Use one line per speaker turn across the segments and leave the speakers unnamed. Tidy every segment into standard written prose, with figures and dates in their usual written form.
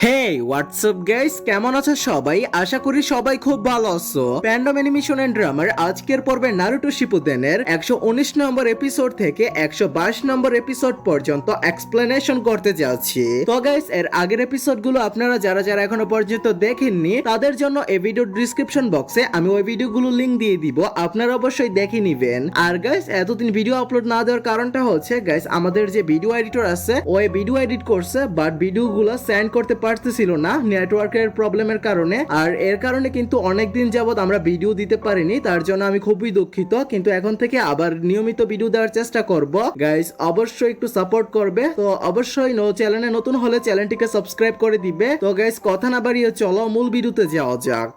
হেই WhatsApp guys, কেমন আছো সবাই? আশা করি সবাই খুব ভালো আছো। প্যান্ডম অ্যানিমেশন এন্ড ড্রামার আজকের পর্বে নারুটো শিপুদেনের 119 নম্বর এপিসোড থেকে 122 নম্বর এপিসোড পর্যন্ত এক্সপ্লেনেশন করতে যাচ্ছি। তো গাইস, এর আগের এপিসোডগুলো আপনারা যারা যারা এখনো পর্যন্ত দেখেননি তাদের জন্য এই ভিডিওর ডেসক্রিপশন বক্সে আমি ওই ভিডিওগুলো লিংক দিয়ে দিব, আপনারা অবশ্যই দেখে নিবেন। আর গাইস, এতদিন ভিডিও আপলোড না দেওয়ার কারণটা হচ্ছে গাইস, আমাদের যে ভিডিও এডিটর আছে ওই ভিডিও এডিট করছে, বাট ভিডিওগুলো সেন্ড করতে পারতেছিল না নেটওয়ার্কের প্রবলেমের কারণে। আর এর কারণে কিন্তু অনেকদিন যাবত আমরা ভিডিও দিতে পারিনি, তার জন্য আমি খুবই দুঃখিত। কিন্তু এখন থেকে আবার নিয়মিত ভিডিও দেওয়ার চেষ্টা করব। গাইস, অবশ্যই একটু সাপোর্ট করবে। তো অবশ্যই চ্যানেলে নতুন হলে চ্যানেলটিকে সাবস্ক্রাইব করে দিবে। তো গাইস, কথা না বাড়িয়ে চলো মূল ভিডিওতে যাওয়া যাক।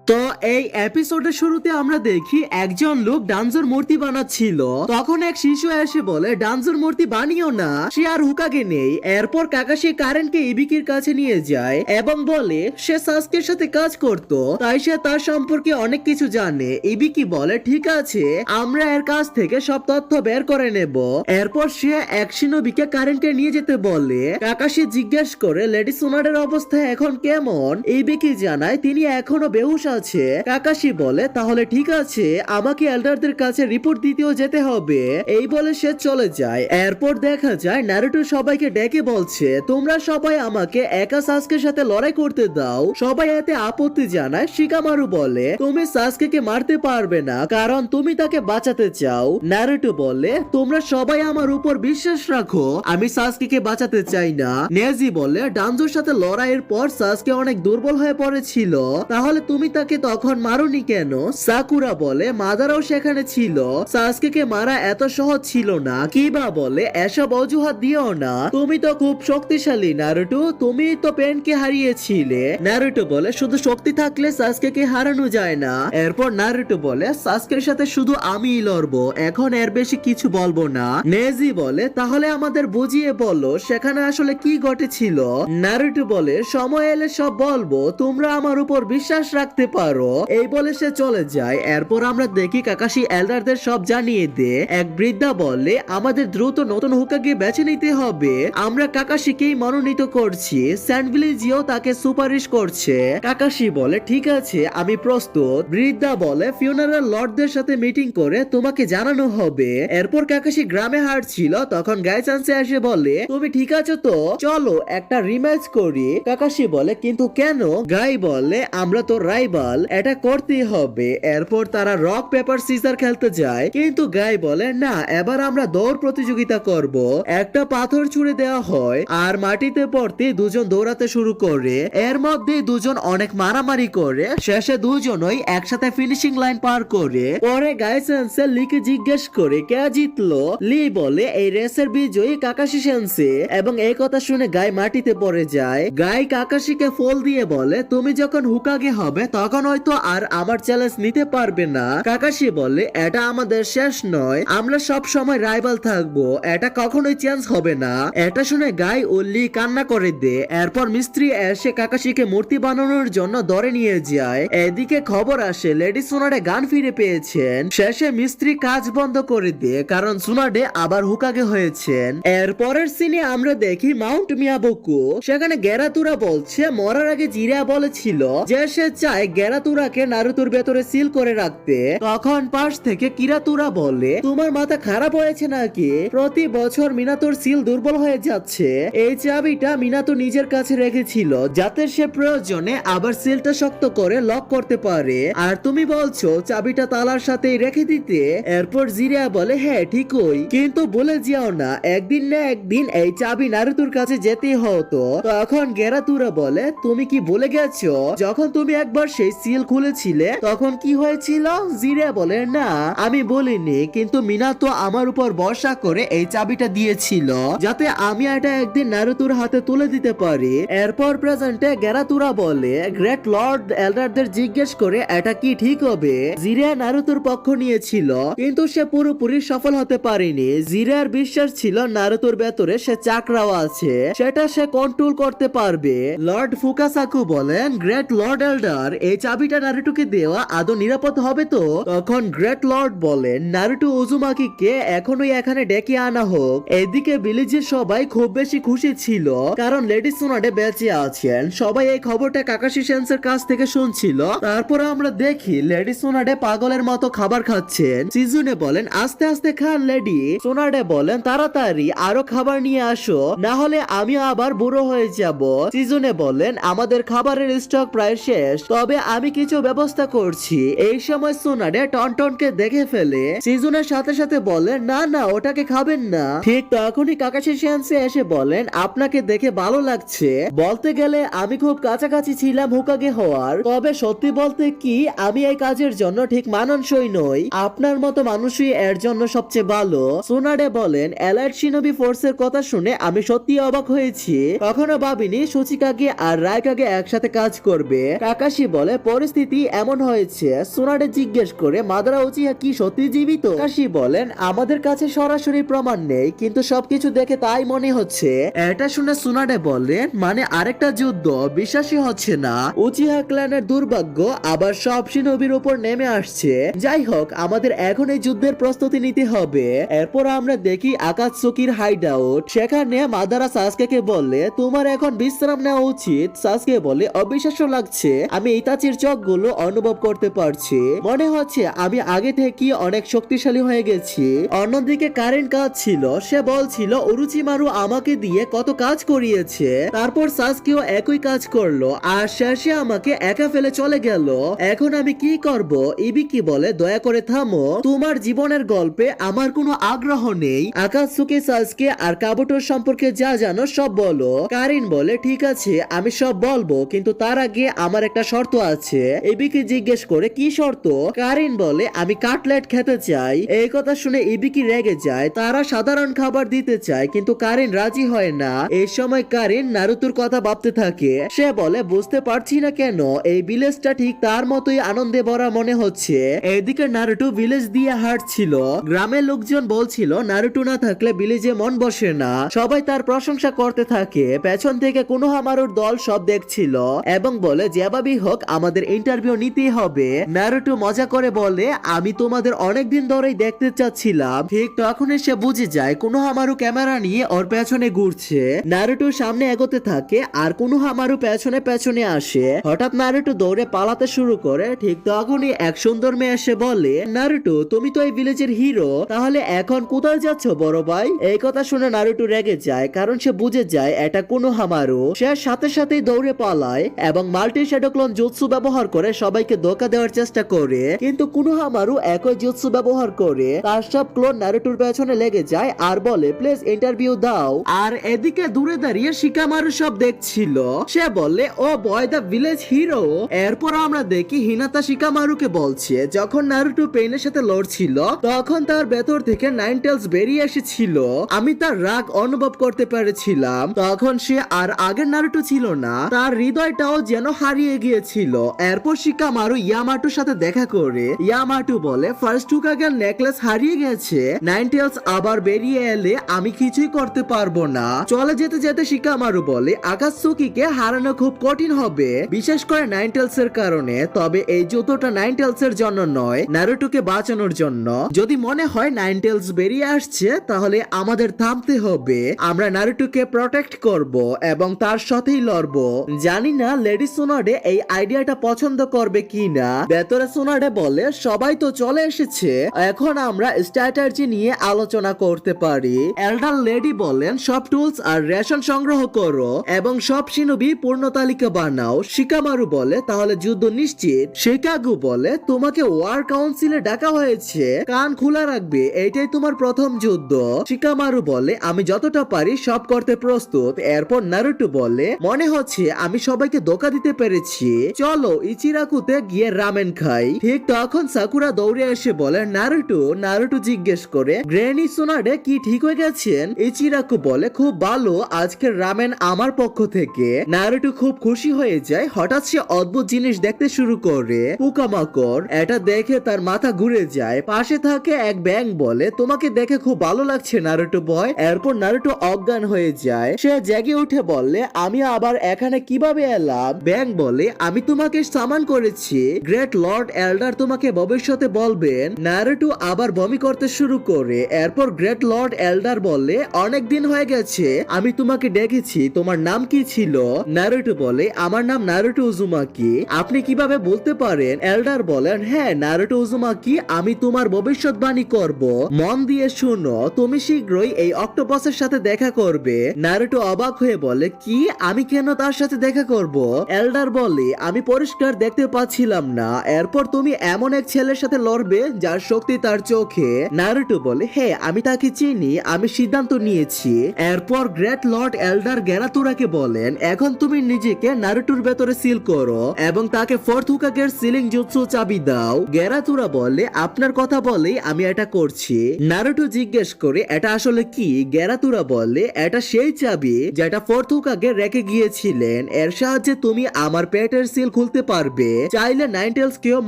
তো এই এপিসোডের শুরুতে আমরা দেখি একজন লোক ডানজোর মূর্তি বানাচ্ছিল। তখন এক শিশু এসে বলে, ডানজোর মূর্তি বানিও না, সে আর হুকাগে নেই। এরপর কাকাশি কারেনকে ইবিকির কাছে নিয়ে যায় এবং বলে সে সাসকের সাথে কাজ করত, তাই সে তার সম্পর্কে অনেক কিছু জানে। ইবিকি বলে ঠিক আছে, আমরা এর কাছ থেকে সব তথ্য বের করে নেব। এরপর সে এক শিনোবিকে কারেনকে নিয়ে যেতে বলে। কাকাশি জিজ্ঞেস করে লেডি সোনারের অবস্থা এখন কেমন। ইবিকি জানায় তিনি এখনো বেহুশ আছে। কাকাশি বলে তাহলে ঠিক আছে, আমাকে এল্ডারদের কাছে রিপোর্ট দিতেও যেতে হবে। এই বলে সে চলে যায়। এরপর দেখা যায় নারুটো সবাইকে ডেকে বলছে তোমরা সবাই আমাকে একা সাসকের সাথে লড়াই করতে দাও। সবাই এতে আপত্তি জানায়। শিকামারু বলে তুমি সাসকেকে মারতে পারবে না, কারণ তুমি তাকে বাঁচাতে চাও। নারুটো বলে তোমরা সবাই আমার উপর বিশ্বাস রাখো, আমি সাসকেকে বাঁচাতে চাই না। নেজি বলে ডানজোর সাথে লড়াইয়ের পর সাসকে অনেক দুর্বল হয়ে পড়েছিল, তাহলে তুমি তাকে তখন মারোনি কেন? সাকুরা বলে মাদারাও সেখানে ছিল, সাসকেকে মারা এত সহজ ছিল না। কিবা বলে এসব অজুহাত দিও না, তুমি তো খুব শক্তিশালী নারুটো, তুমি তো পেনকে হারিয়েছিলে। নারুটো বলে শুধু শক্তি থাকলে সাসকেকে হারানো যায় না। এরপর নারুটো বলে সাসকের সাথে শুধু আমিই লড়বো, এখন এর বেশি কিছু বলবো না। নেজি বলে তাহলে আমাদের বুঝিয়ে বলো সেখানে আসলে কি ঘটেছিল। নারুটো বলে সময় এলে সব বলবো, তোমরা আমার উপর বিশ্বাস রাখতে পারো। এই বলে সে চলে যায়। এরপর আমরা দেখি কাকাশি এল্ডারদের সব জানিয়ে দে। এক বৃদ্ধা বলে আমাদের দ্রুত নতুন হুকাগে বেছে নিতে হবে, আমরা কাকাশিকেই মনোনীত করছি, স্যান্ডভিলিজিও তাকে সুপারিশ করছে। কাকাশি বলে ঠিক আছে, আমি প্রস্তুত। বৃদ্ধা বলে ফিউনারাল লর্ডদের সাথে মিটিং করে তোমাকে জানানো হবে। এরপর কাকাশি গ্রামে হাঁটছিল, তখন গাইসানসে এসে বলে তুমি ঠিক আছো তো, চলো একটা রিম্যাচ করি। কাকাশি বলে কিন্তু কেন? গাই বলে আমরা তো রাইভাল, এটা করতেই হবে। এরপর তারা রক পেপার সিজার খেলতে যায়, কিন্তু গাই বলে না, এবার আমরা দৌড় প্রতিযোগিতা করব। একটা পাথর ছুঁড়ে দেওয়া হয় আর মাটিতে পড়তে দুজন দৌড়াতে শুরু করে। এর মধ্যে দুজন অনেক মারামারি করে, শেষে দুজনই একসাথে ফিনিশিং লাইন পার করে। পরে গাই সেন্সে লিকে জিজ্ঞেস করে কে জিতলো। লি বলে এই রেসের বিজয়ী কাকাশি সেন্সে, এবং এই কথা শুনে গাই মাটিতে পড়ে যায়। গাই কাকাশিকে ফল দিয়ে বলে তুমি যখন হুকাগে হবে তখন হয়তো আর আমার চ্যালেঞ্জ নিতে পারবে না। কাকাশি বলে এটা আমাদের শেষ নয়, আমরা সব সময় রাইভাল থাকবো, এটা কখনোই চেঞ্জ হবে না। এটা শুনে গাই ও লি কান্না করে দে। এরপর মিস্ত্রি এসে কাকাশিকে মূর্তি বানানোর জন্য ধরে নিয়ে যায়। এদিকে খবর আসে লেডি সোনাডে গান ফিরে পেয়েছেন। শেষে মিস্ত্রি কাজ বন্ধ করে দিয়ে, কারণ সোনাডে আবার হুকাগে হয়েছেন। এরপরের সিনে আমরা দেখি মাউন্ট মিয়াবুকু। সেখানে গেরাতুরা বলছে মরার আগে জিরা বলেছিল যে সে চায় গেরাতুরাকে নারুতোর ভেতরে সিল করে রাখতে। তখন পাশ থেকে কিরাতুরা বলে তোমার মাথা খারাপ হয়েছে নাকি? প্রতি বছর মিনাতোর সিল দুর্বল হয়ে যাচ্ছে। এই চাবিটা মিনাতো নিজের কাছে রেখেছিল যাতে সে প্রয়োজনে আবার সিলটা শক্ত করে লক করতে পারে, আর তুমি বলছো চাবিটা তালার সাথেই রেখে দিতে। এরপর জিরা বলে হ্যাঁ ঠিকই, কিন্তু বলে যাও না একদিন না একদিন এই চাবি নারুতোর কাছে যেতেই হতো। তখন গেরাতুরা বলে তুমি কি ভুলে গেছো যখন তুমি একবার সেই সিল খুলেছিলে তখন কি হয়েছিল? জিরা বলে না আমি বলিনি, কিন্তু মিনাতো আমার উপর ভরসা করে এই চাবিটা দিয়েছিল যাতে আমি এটা একদিন নারুতোর হাতে তুলে দিতে পারি। এরপর প্রেজেন্টে গেরাতুরা বলে গ্রেট লর্ড এল্ডারদের জিজ্ঞেস করে এটা কি ঠিক হবে। জিরা নারুতোর পক্ষ নিয়েছিল, কিন্তু সে পুরোপুরি সফল হতে পারেনি। জিরার বিশ্বাস ছিল নারুতোর ভেতরে সে চাকরাও আছে, সেটা সে কন্ট্রোল করতে পারবে। লর্ড ফুকাসাকু বলেন গ্রেট লর্ড এল্ডার এই এই চাবিটা নারুটোকে দেওয়া আদৌ নিরাপদ হবে তো? তখন গ্রেট লর্ড বলেন নারুটো উজুমাকিকে এখনই এখানে ডেকে আনা হোক। এদিকে ভিলেজের সবাই খুব বেশি খুশি ছিল কারণ লেডি সোনাডে বেঁচে আছেন। সবাই এই খবরটা কাকাশি সেন্সের কাছ থেকে শুনছিল। তারপর আমরা দেখি লেডি সোনাডে পাগলের মতো খাবার খাচ্ছেন। সিজুনে বলেন আস্তে আস্তে খান লেডি। সোনাডে বলেন তাড়াতাড়ি আরো খাবার নিয়ে আসো, না হলে আমি আবার বুড়ো হয়ে যাব। সিজুনে বলেন আমাদের খাবারের স্টক প্রায় শেষ, তবে আমি কিছু ব্যবস্থা করছি। এই সময় সোনাডে টনটনকে দেখে ফেলে। সিজুনের সাথে সাথে বলেন না না ওটাকে খাবেন না। ঠিক তখনই কাকাশি সেন্সে এসে বলেন আপনাকে দেখে ভালো লাগছে। বলতে গেলে আমি খুব কাছাকাছি ছিলাম হোকাগে হওয়ার, তবে সত্যি বলতে কি আমি এই কাজের জন্য ঠিক মানানসই নই। আপনার মতো মানুষই এর জন্য সবচেয়ে ভালো। সোনাডে বলেন এলাইট শিনোবি ফোর্সের কথা শুনে আমি সত্যি অবাক হয়েছি। কখনো ভাবিনি সুচিকাগে আর রায়কাগে একসাথে কাজ করবে। কাকাশি বলে পরিস্থিতি এমন হয়েছে। সোনাডে জিজ্ঞেস করে মাদারা উচিহা কি সত্যি জীবিত? কাকাশি বলেন আমাদের কাছে সরাসরি প্রমাণ নেই, কিন্তু সবকিছু দেখে তাই মনে হচ্ছে। এটা শুনে সোনাডে বলেন মানে আরেকটা যুদ্ধ? বিশ্বাসই হচ্ছে না। উচিহা ক্ল্যানের দুর্ভাগ্য আবার সব শিনোবির উপর নেমে আসছে। যাই হোক আমাদের এখন এই যুদ্ধের প্রস্তুতি নিতে হবে। এরপর আমরা দেখি আকাতসুকির হাইড আউট। সেখানে মাদারা সাসকেকে বলে তোমার এখন বিশ্রাম নেওয়া উচিত। সাসকে বলে অবিশ্বাস্য লাগছে, আমি ইতাচির চোখগুলো অনুভব করতে পারছি। মনে হচ্ছে আমি আগে থেকে অনেক শক্তিশালী হয়ে গেছি। অন্যদিকে কারেন্ট কাজ ছিল, সে বলছিল উরুচিমারু আমাকে দিয়ে কত কাজ করিয়েছে। তারপর সাসকেও একই কাজ করলো আর শেষে আমাকে একা ফেলে চলে গেল। এখন আমি কি করব? ইবিকি বলে দয়া করে থামো, তোমার জীবনের গল্পে আমার কোনো আগ্রহ নেই। আকাতসুকি সাসকে আর কাবুটোর সম্পর্কে যা জানো সব বলো। কারিন বলে ঠিক আছে আমি সব বলবো, কিন্তু তার আগে আমার একটা শর্ত আছে। ইবিকি জিজ্ঞেস করে কি শর্ত? কারিন বলে আমি কাটলেট খেতে চাই। এই কথা শুনে ইবিকি রেগে যায়। তারা সাধারণ খাবার দিতে চায় কিন্তু কারিন রাজি হয় না। এই সময় কারিন নারুতোর কথা ভাবতে থাকে। সে বলে বুঝতে পারছি না কেন এই ভিলেজটা ঠিক তার মতোই আনন্দে ভরা মনে হচ্ছে। এদিকে নারুটো ভিলেজ দিয়ে হাঁটছিল। গ্রামের লোকজন বলছিল নারুটো না থাকলে ভিলেজে মন বসে না। সবাই তার প্রশংসা করতে থাকে। পেছন থেকে কোনোহামারুর দল সব দেখছিল এবং বলে যেভাবেই হোক আমাদের ইন্টারভিউ নিতেই হবে। নারুটো মজা করে বলে আমি তোমাদের অনেকদিন ধরেই দেখতে চাচ্ছিলাম। ঠিক তখনই সে বুঝে যায় কোনোহামারু ক্যামেরা নিয়ে ওর পেছনে ঘুরছে। নারুটো সামনে এগোতে থাকে আর কোনোহামারু পেছনে পেছনে আসে। হঠাৎ নারুটো দৌড়ে পালাতে শুরু করে। ঠিক তখনই এক সুন্দর মেয়ে এসে বলে নারুটো তুমি তো এই ভিলেজের হিরো, তাহলে এখন কোথায় যাচ্ছ বড় ভাই? এই কথা শুনে নারুটো রেগে যায় কারণ সে বুঝে যায় এটা কোনোহামারু। সে সাথে সাথেই দৌড়ে পালায় এবং মাল্টি শ্যাডো ক্লোন জুৎসু ব্যবহার করে সবাইকে ধোঁকা দেওয়ার চেষ্টা করে, কিন্তু কোনোহামারু একই জুৎসু ব্যবহার করে তার সব ক্লোন নারুটোর পেছনে লেগে যায় আর বলে প্লিজ ইন্টারভিউ দাও। আর এদিকে দূরে দাঁড়িয়ে শিকামারু সব দেখছিল। সে বলে ও বয় দ্য ভিলেজ হিরো। এরপর আমরা দেখি হিনাতা শিকামারুকে বলছে যখন নারুটো পেইনের সাথে লড়ছিল তখন তার ভেতর থেকে নাইন টেলস বেরিয়ে এসেছিল। আমি তার রাগ অনুভব করতে পেরেছিলাম। তখন সে আর আগের নারুটো ছিল না, তার হৃদয়টাও যেন হারিয়ে গিয়েছিল। এরপর শিকামারু ইয়ামাটোর সাথে দেখা করে। ইয়ামাটো বলে ফার্স্ট হুকাগের নেকলেস হারিয়ে গেছে, নাইন টেলস আবার বেরিয়ে এলে আমি কিছুই করতে পারবো না। চলে যেতে যেতে শিকামারু বলে আকাতসুকিকে হারানো খুব কঠিন হবে, বিশেষ করে নাইন টেলস এর কারণে। তবে এই যুদ্ধটা নাইন টেলস এর জন্য নয়, নারুটোকে বাঁচানোর জন্য। যদি মনে হয় নাইন টেলস বেরিয়ে আসছে তাহলে আমাদের থামতে হবে। আমরা নারুটোকে প্রটেক্ট করব এবং তার সাথেই লড়বো। জানি না লেডি সোনাডে এই আইডিয়াটা পছন্দ করবে কিনা। ভেতরে সোনাডে বলে সবাই তো চলে এসেছে, এখন আমরা স্ট্র্যাটেজি নিয়ে আলোচনা করতে পারি। এল্ডার লেডি বলেন সব টুলস আর রেশন সংগ্রহ করো এবং সব শিনোবি পূর্ণ তালিকা বানাও। শিকামারু বলে তাহলে যুদ্ধ নিশ্চিত। শিকাগো বলে তোমাকে ওয়ার কাউন্সিলে ডাকা হয়েছে, কান খোলা রাখবে, এটাই তোমার প্রথম যুদ্ধ। শিকামারু বলে আমি যতটা পারি সব করতে প্রস্তুত। এরপর নারুটো বলে মনে হচ্ছে আমি সবাইকে ধোঁকা দিতে পেরেছি, চলো ইচিরাকুতে গিয়ে রামেন খাই। ঠিক তখন সাকুরা দৌড়ে এসে বলে নারুটো। নারুটো জিজ্ঞেস করে গ্র্যানি সোনাডে কি ঠিক হয়ে গেছেন? ইচিরাকু বলে খুব ভালো, আজকের রামেন আমার পক্ষ থেকে। নারুটো খুব খুশি হয়ে যায়। হঠাৎ সে অদ্ভুত জিনিস দেখতে শুরু করে, পোকামাকড়। এটা দেখে তার মাথা ঘুরে যায়। পাশে থাকে এক ব্যাং বলে তোমাকে দেখে খুব ভালো লাগছে নারুটো বয়। এরপর নারুটো অজ্ঞান হয়ে যায়। সে জেগে উঠে বলে আমি আবার এখানে কিভাবে এলাম? ব্যাং বলে আমি তোমার তোমাকে সামান করেছি। গ্রেট লর্ড এল্ডার তোমাকে ভবিষ্যতে বলবেন। নারুটো আবার বমি করতে শুরু করে। এরপর গ্রেট লর্ড এল্ডার বলে, অনেক দিন হয়ে গেছে আমি তোমাকে ডেকেছি, তোমার নাম কি ছিল? নারুটো বলে, আমার নাম নারুটো উজুমাকি। আপনি কিভাবে বলতে পারেন? এল্ডার বলেন, হ্যাঁ নারুটো উজুমাকি, আমি তোমার ভবিষ্যৎবাণী করব। মন দিয়ে শুনো, তুমি শীঘ্রই এই অক্টোপাসের সাথে দেখা করবে। নারুটো অবাক হয়ে বলে, কি? আমি কেন তার সাথে দেখা করব? এল্ডার বলে, আমি পরিষ্কার দেখতে পাচ্ছিলাম না। এরপর তুমি এমন এক ছেলের সাথে লড়বে যার শক্তি তার চোখে। নারুটো বলে, হ্যাঁ আমি তাকে চিনি, আমি সিদ্ধান্ত নিয়েছি। এরপর গ্রেট লর্ড এল্ডার গেরাতুরাকে বলেন, এখন তুমি নিজেকে নারুটোর ভেতরে সিল করো এবং তাকে ফোর্থ হুকাগের সিলিং জুৎসু চাবি দাও। গেরাতুরা বলে, আপনার কথা বলেই আমি এটা করছি। নারুটো জিজ্ঞেস করে, এটা আসলে কি? গেরাতুরা বলে, এটা সেই চাবি যেটা ফোর্থ হুকাগে রেখে গিয়েছিলেন। এর সাহায্যে তুমি আমার পেটের সিল খুলতে পারবে, চাইলে নাইনটেলস কেও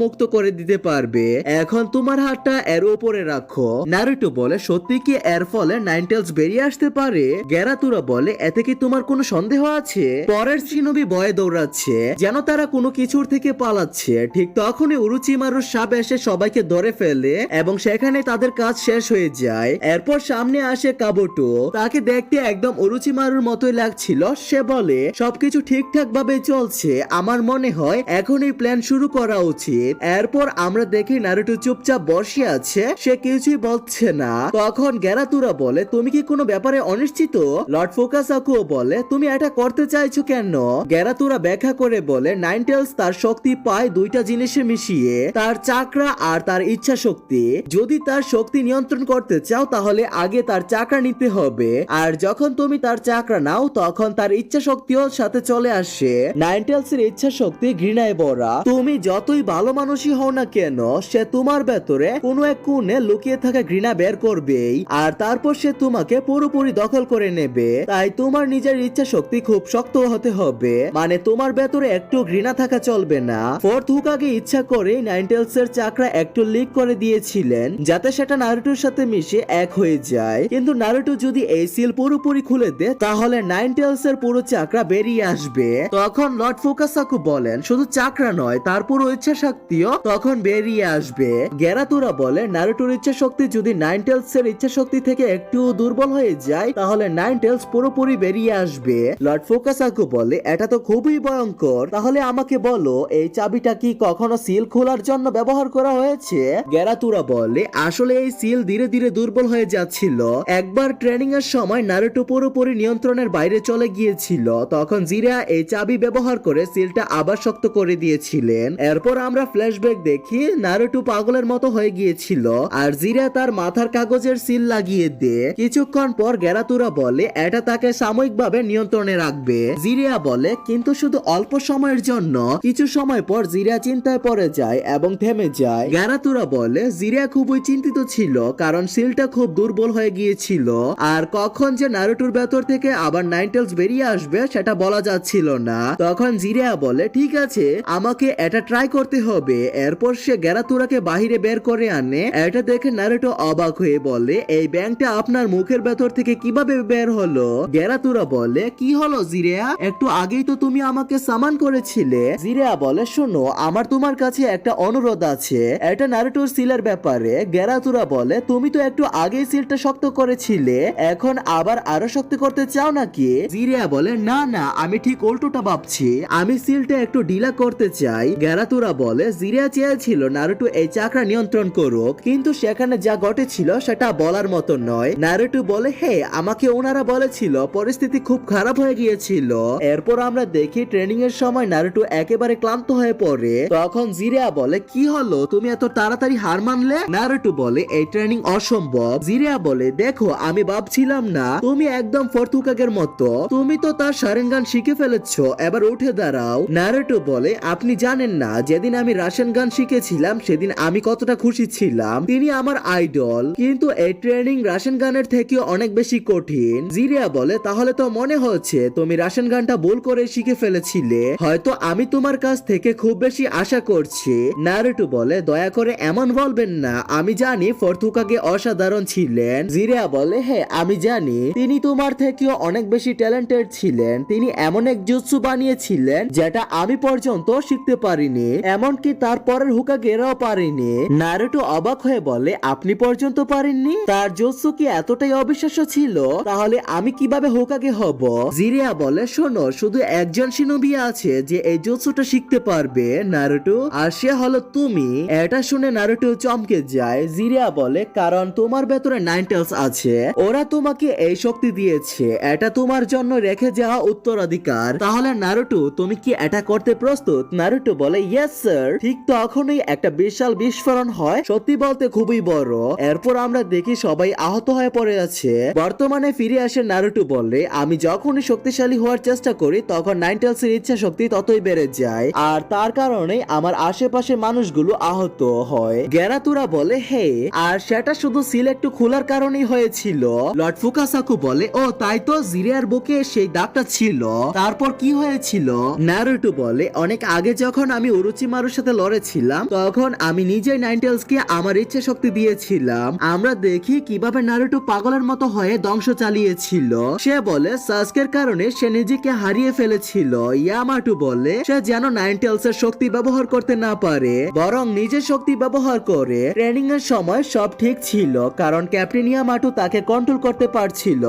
মুক্ত করে দিতে পারবে। এখন তোমার হাতটা এর উপরে রাখো। নারুটো বলে, সত্যি কি এর ফলে নাইনটেলস বেরিয়ে আসতে পারে? গেরাতুরা বলে, এতে কি তোমার কোনো সন্দেহ আছে? পরের শিনোবি ভয়ে দৌড়াচ্ছে, যেন তারা কোনো কিছুর থেকে পালাচ্ছে। ঠিক তখনই উরুচিমারুর সাপ এসে সবাইকে ধরে ফেলে এবং সেখানে তাদের কাজ শেষ হয়ে যায়। এরপর সামনে আসে কাবুটো। তাকে দেখতে একদম উরুচিমারুর মতোই লাগছিল। সে বলে, সবকিছু ঠিকঠাক ভাবে চলছে, আমার মনে হয় এখনই প্ল্যান শুরু করা উচিত। এরপর আমরা দেখি নারুটো চুপচাপ বসে আছে, সে কিছুই বলছে না। তখন গেরাতুরা বলে, তুমি কি কোনো ব্যাপারে অনিশ্চিত? লর্ড ফুকাসাকুও বলে, তুমি এটা করতে চাইছো কেন? গেরাতুরা ব্যাখ্যা করে বলে, নাইনটেলস তার শক্তি পায় দুইটা জিনিসে মিশিয়ে, তার চাকরা আর তার ইচ্ছা শক্তি। যদি তার শক্তি নিয়ন্ত্রণ করতে চাও তাহলে আগে তার চাকরা নিতে হবে, আর যখন তুমি তার চাকরা নাও তখন তার ইচ্ছা শক্তিও সাথে চলে আসে। নাইনটেলস এর ইচ্ছা শক্তি ঘৃণায় ভরা। তুমি যতই ভালো মানুষই হও না কেন, সে তোমার ভেতরে কোনো এক কোণে লুকিয়ে থাকা ঘৃণা বের করবেই, আর তারপর সে তোমাকে পুরোপুরি দখল করে নেবে। তাই তোমার নিজের ইচ্ছা শক্তি খুব শক্ত হতে হবে, মানে তোমার ভেতরে একটু ঘৃণা থাকা চলবে না। ফোর্থ হুকাগে ইচ্ছা করে নাইনটেলস এর চাকরা একটু লিক করে দিয়েছিলেন যাতে সেটা নারুটোর সাথে মিশে এক হয়ে যায়, কিন্তু নারুটো যদি এই সিল পুরোপুরি খুলে দেয় তাহলে নাইনটেলস এর পুরো চাকরা বেরিয়ে আসবে। তখন লর্ড ফুকাসাকু বলেন, শুধু চাকরা নয়, তার পুরো ইচ্ছা শক্তিও তখন বেরিয়ে আসবে। গেরাতুরা বলে, নারুটোর ইচ্ছা শক্তি যদি নাইনটেলস এর ইচ্ছা শক্তি থেকে একটু দুর্বল হয়ে যায় তাহলে নাইনটেলস পুরোপুরি বেরিয়ে আসবে। লর্ড ফুকাসাকু বলে, এটা তো খুবই ভয়ঙ্কর, তাহলে আমাকে বলো এই চাবিটা কি কখনো সিল খোলার জন্য ব্যবহার করা হয়েছে? গেরাতুরা বলে, আসলে এই সিল ধীরে ধীরে দুর্বল হয়ে যাচ্ছিল। একবার ট্রেনিং এর সময় নারুটো পুরোপুরি নিয়ন্ত্রণের বাইরে চলে গিয়েছিল, তখন জিরা এই চাবি ব্যবহার করে সিলটা আবার শক্ত করে দিয়েছিলেন। এরপর আমরা ফ্ল্যাশব্যাক দেখি, নারুটো পাগলের মতো হয়ে গিয়েছিল আর জিরা তার মাথার কাগজের সিল লাগিয়ে দেয়। কিছুক্ষণ পর গেরাতুরা বলে, এটা তাকে সাময়িকভাবে নিয়ন্ত্রণে রাখবে। জিরা বলে, কিন্তু শুধু অল্প সময়ের জন্য। কিছু সময় পর জিরা চিন্তায় পড়ে যায় এবং থেমে যায়। গেরাতুরা বলে, জিরা খুবই চিন্তিত ছিল কারণ সিলটা খুব দুর্বল হয়ে গিয়েছিল, আর কখন যে নারুটোর ভেতর থেকে আবার নাইনটেলস বেরিয়ে আসবে সেটা বলা যাচ্ছিল না। তখন জিরা বলে, ঠিক আছে, আমাকে এটা ট্রাই করতে হবে। এরপর সে গেরাতুরাকে বাহিরে বের করে আনে। এটা দেখে নারুটো অবাক হয়ে বলে, এই ব্যাংকটা আপনার মুখের ভেতর থেকে কিভাবে বের হলো? গেরাতুরা বলে, কি হলো জিরা? একটু আগেই তো তুমি আমাকে সামান করেছিলে। জিরা বলে, শোনো, আমার তোমার কাছে একটা অনুরোধ আছে, এটা নারুটোর সিলের ব্যাপারে। গেরাতুরা বলে, তুমি তো একটু আগেই সিলটা শক্ত করেছিলে, এখন আবার আরো শক্ত করতে চাও নাকি? জিরা বলে, না না, আমি ঠিক উল্টোটা ভাবছি, আমি সিলটা একটু ঢিলা করতে চাই। গেরাতুরা বলে, জিরা চেয়েছিল নারুটো এই চাকরা নিয়ন্ত্রণ করুক, কিন্তু সেখানে যা ঘটেছিল সেটা বলার মতো নয়। নারুটো বলে, হে, আমাকে ওনারা বলেছিল পরিস্থিতি খুব খারাপ হয়ে গিয়েছিল। এরপর আমরা দেখি ট্রেনিং এর সময় নারুটো একেবারে ক্লান্ত হয়ে পড়ে। তখন জিরা বলে, কি হলো, তুমি এত তাড়াতাড়ি হার মানলে? নারুটো বলে, এই ট্রেনিং অসম্ভব। জিরা বলে, দেখো, আমি ভাবছিলাম না তুমি একদম ফোর্থ হুকাগের মতো, তুমি তো তার শারেনগান শিখে ফেলেছো, এবার উঠে দাঁড়াও। নারুটো বলে, আপনি জানেন না যেদিন আমি রাশেনগান শিখেছিলাম সেদিন আমি কতটা খুশি ছিলাম, তিনি আমার আইডল, কিন্তু এই ট্রেনিং রাশেনগানের থেকেও অনেক বেশি কঠিন। জিরা বলে, তাহলে তো মনে হচ্ছে তুমি রাশেনগানটা ভুল করে শিখে ফেলেছিলে, হয়তো আমি তোমার কাছ থেকে খুব বেশি আশা করছি। নারুটো বলে, দয়া করে এমন বলবেন না, আমি জানি ফোর্থ হুকাগে অসাধারণ ছিলেন। জিরা বলে, হ্যাঁ আমি জানি, তিনি তোমার থেকেও অনেক বেশি ট্যালেন্টেড ছিলেন, তিনি এমন এক জুৎসু বানিয়েছিলেন যেটা আমি পর্যন্ত শিখতে পারিনি, এমনকি তারপরের হোকাগেরাও পারিনি। নারুটো অবাক হয়ে বলে, আপনি পর্যন্ত পারেননি? তার জুৎসু কি এতটাই অবিশ্বাস্য ছিল? তাহলে আমি কিভাবে হোকাগে হব? জিরিয়া বলে, শোনো, শুধু একজন শিনোবি আছে যে এই জুৎসুটা শিখতে পারবে নারুটো, আর সে হলো তুমি। এটা শুনে নারুটো চমকে যায়। জিরিয়া বলে, কারণ তোমার ভেতরে নাইন টেলস আছে, ওরা তোমাকে এই শক্তি দিয়েছে, এটা তোমার জন্য রেখে যাওয়া উত্তরাধিকার। তাহলে নারুটো, তুমি কি এটা করতে প্রস্তুত? নারুটো বলে, ইয়েস স্যার। ঠিক তখনই একটা বিশাল বিস্ফোরণ হয়, সত্যি বলতে খুবই বড়। এরপর আমরা দেখি সবাই আহত হয়ে পড়ে আছে। বর্তমানে ফিরে আসে নারুটো বলে, আমি যখনই শক্তিশালী হওয়ার চেষ্টা করি তখন নাইন টেলস এর ইচ্ছা শক্তি ততই বেড়ে যায়, আর তার কারণে আমার আশেপাশে মানুষগুলো আহত হয়। গেরাতুরা বলে, হে, আর সেটা শুধু সিল একটু খোলার কারণেই হয়েছিল। লর্ড ফুকাসাকু বলে, ও তাই তো, জিরিয়ার বুকে সেই দাগটা ছিল। তারপর কি হয়েছিল? নারুটো বলে, অনেক আগে যখন আমি উরুচিমারুর সাথে লড়েছিলাম তখন আমি নিজেই নাইন টেলস কে আমার ইচ্ছা শক্তি দিয়েছিলাম। আমরা দেখি কিভাবে নারুটো পাগলের মতো হয়ে ধ্বংস চালিয়েছিল। সে বলে, সাসকের কারণে সে নিজেকে হারিয়ে ফেলেছিল। ইয়ামাটু বলে, সে যেন নাইন টেলস এর শক্তি ব্যবহার করতে না পারে, বরং নিজের শক্তি ব্যবহার করে। ট্রেনিং এর সময় সব ঠিক ছিল, কারণ ক্যাপ্টেন ইয়ামাটু তাকে কন্ট্রোল করতে পারছিল,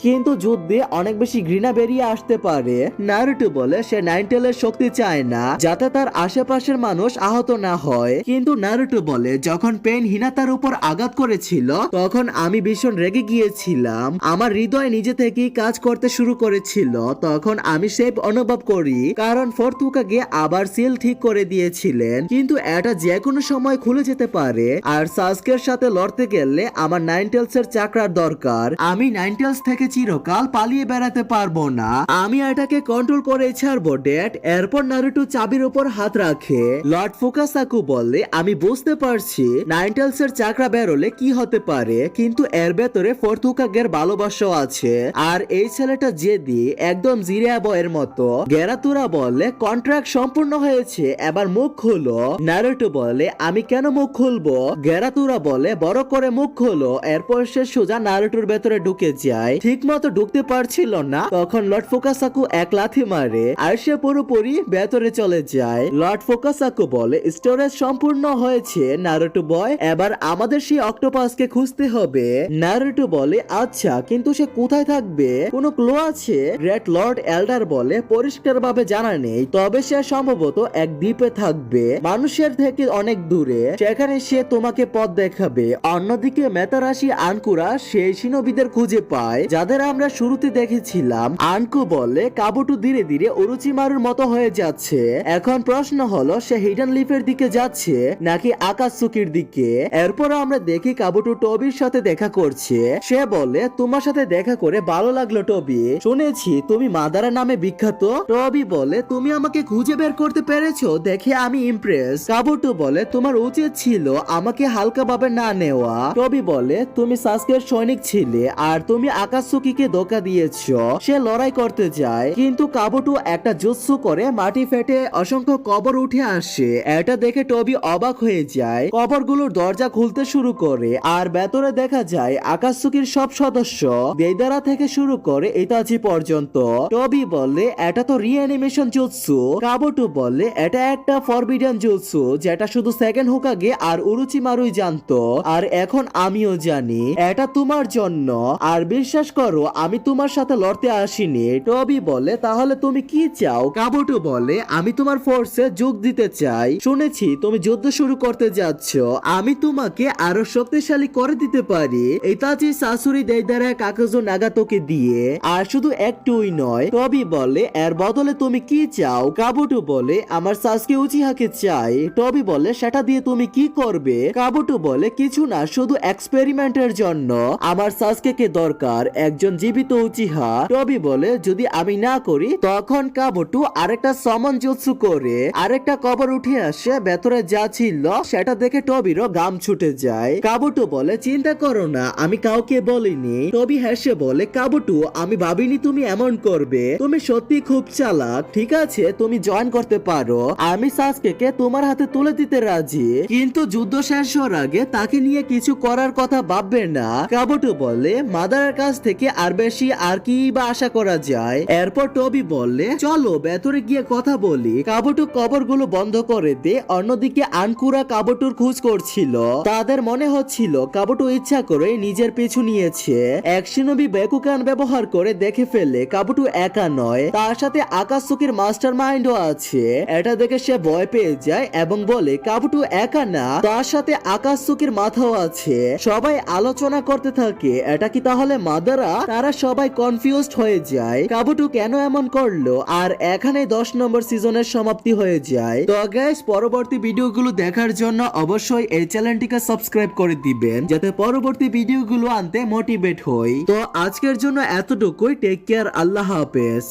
কিন্তু যুদ্ধে অনেক বেশি ঘৃণা বেরিয়ে আসতে পারে। নারুটো বলে, সে নাইন টেলের শক্তি চায় না যাতে তার আশেপাশের মানুষ আহত না হয়। কিন্তু নারুটো বলে, যখন পেন হিনাতার উপর আঘাত করেছিল তখন আমি ভীষণ রেগে গিয়েছিলাম, আমার হৃদয় নিজে থেকেই কাজ করতে শুরু করেছিল। তখন আমি সেফ অনুভব করি, কারণ ফোর্থ হোকাগে আবার সিল ঠিক করে দিয়েছিলেন, কিন্তু এটা যে কোনো সময় খুলে যেতে পারে। আর সাসকের সাথে লড়তে গেলে আমার নাইন টেলস এর চাকরার দরকার। আমি নাইন টেলস থেকে চিরকাল পালিয়ে বেড়াতে পারবো না, আমি এটাকে কন্ট্রোল করে ছাড়বো ড্যাড। এরপর নারুটো চাবির উপর হাত রাখে। লর্ড ফুকাসাকু বলে, আমি বুঝতে পারছি নাইন টেলস এর চাকরা বেরোলে কি হতে পারে, কিন্তু এর ভেতরে ফোর্থ হোকাগের ভালোবাসাও আছে, আর এই ছেলেটা জেদি, একদম জিরিয়া বয়ের মতো। গেরাতুরা বলে, কন্ট্রাক্ট সম্পূর্ণ হয়েছে, এবার মুখ খুলো। নারুটো বলে, আমি কেন মুখ খুলবো? গেরাতুরা বলে, বড় করে মুখ খোলো। এরপর সে সোজা নারুটোর ভেতরে ঢুকে যায়। ঠিক মতো ঢুকতে পারছিল না, তখন লর্ড ফুকাসাকু এক লাথি মারে আর সে পুরোপুরি ভেতরে চলে যায়। লর্ড ফুকাসাকু বলে, স্টোরেজ সম্পূর্ণ হয়েছে নারুটো বয়, এবার আমাদের সেই অক্টোপাসকে খুঁজতে হবে। নারুটো বলে, আচ্ছা, কিন্তু সে কোথায় থাকবে? কোনো ক্লু আছে? গ্রেট লর্ড এল্ডার বলে, পরিষ্কারভাবে জানা নেই, তবে সে সম্ভবত এক দ্বীপে থাকবে, মানুষের থেকে অনেক দূরে, সেখানে সে তোমাকে পথ দেখাবে। অন্যদিকে মেতারাশি আনকুরা সেই শিনোবিদের খুঁজে পায় যাদের আমরা শুরুতে দেখেছিলাম। আনকু বলে, কাবুটু ধীরে ধীরে উরুচিমারুর মতো হয়ে যাচ্ছে, এখন প্রশ্ন হলো সে হিডেন লিফের দিকে যাচ্ছে নাকি আকাশুকির দিকে। এরপর আমরা দেখি কাবুটু টবির সাথে দেখা করছে। সে বলে, তোমার সাথে দেখা করে ভালো লাগলো টবি, শুনেছি তুমি মাদারা নামে বিখ্যাত। টবি বলে, তুমি আমাকে খুঁজে বের করতে পেরেছো দেখে আমি ইমপ্রেস। কাবুটু বলে, তোমার উচিত ছিল আমাকে হালকা ভাবে না নেওয়া। টবি বলে, তুমি সাসকের সৈনিক ছিলে আর তুমি আকাশুকিকে ধোকা দিয়েছো। সে লড়াই করতে যায়, কিন্তু কাবুটু একটা জুৎসু করে মাটি ফেটে অসংখ্য কবর উঠে আসে। এটা দেখে টবি অবাক হয়ে যায়। কবরগুলোর দরজা খুলতে শুরু করে, আর ভেতরে দেখা যায় আকাশুকির সব সদস্য, দেইদারা থেকে শুরু করে ইতাচি পর্যন্ত। টবি বলে, এটা তো রিঅ্যানিমেশন জুৎসু। কাবুটু বলে, এটা একটা ফরবিডেন জুৎসু যেটা শুধু সেকেন্ড হোকাগে আর উরুচিমারুই জানতো, আর এখন আমিও জানি। এটা তোমার জন্য, আর বিশ্বাস করো আমি তোমার সাথে লড়তে আসিনি। টবি বলে, তাহলে তুমি কি চাও? কাবুটু বলে, আমি তোমার ফোর্সে যোগ দিতে চাই, শুনেছি তুমি যুদ্ধ শুরু করতে যাচ্ছ, আমি তোমাকে আরো শক্তিশালী করে দিতে পারি ইতাচি সাসুরি দেইদারা কাকুজো নাগাতোকে দিয়ে, আর শুধু একটুই নয়। টবি বলে, এর বদলে তুমি কি চাও? কাবুটু বলে, আমার সাসকে উচিহাকে চাই। টবি বলে, সেটা দিয়ে তুমি কি করবে? কাবুটু বলে, কিছু না, শুধু এক্সপেরিমেন্টের জন্য আমার সাসকে দরকার, একজন জীবিত উচিহা। টবি বলে, যদি আমি না করি? তখন কাবুটু আরেকটা সমন জুৎসু করে আরেকটা কবর উঠে আসে, ভেতরে যা ছিল সেটা দেখে টবিরও গাম ছুটে যায়। কাবুটু বলে, চিন্তা করো না, আমি কাউকে বলিনি। টবি হেসে বলে, কাবুটু, আমি ভাবিনি তুমি এমন করবে, তুমি সত্যি খুব চালাক। ঠিক আছে, তুমি জয়েন করতে পারো, আমি সাসকে তোমার হাতে তুলে দিতে রাজি, কিন্তু যুদ্ধ শেষ হওয়ার আগে তাকে নিয়ে কিছু করার কথা ভাববে না। কাবুটু বলে, মাদারের কাছ থেকে থেকে আর বেশি আর কি বা আশা করা যায়। এরপর টবি বললে চলো ভেতরে গিয়ে কথা বলি। কাবুটু কবরগুলো বন্ধ করে দে। অন্যদিকে আনকুরা কাবুটুর খোঁজ করছিল। তাদের মনে হচ্ছিল কাবুটু ইচ্ছা করে নিজের পিছু নিয়েছে। এক শিনোবি বেকুকান ব্যবহার করে দেখে ফেলে কাবুটু একা নয়, তার সাথে আকাশুকির মাস্টার মাইন্ডও আছে। এটা দেখে সে ভয় পেয়ে যায় এবং বলে কাবুটু একা না, তার সাথে আকাশুকির মাথাও আছে। সবাই আলোচনা করতে থাকে এটা কি তাহলে মাদারা? তারা সবাই কনফিউজড হয়ে যায় কাবুটু কেন এমন করলো। আর এখানে 10 নম্বর সিজনের সমাপ্তি হয়ে যায়। তো গাইস, পরবর্তী ভিডিওগুলো দেখার জন্য অবশ্যই এই চ্যানেলটিকে সাবস্ক্রাইব করে দিবেন যাতে পরবর্তী ভিডিওগুলো আনতে মোটিভেট হই। তো আজকের জন্য এতটুকুই। টেক কেয়ার, আল্লাহ হাফেজ।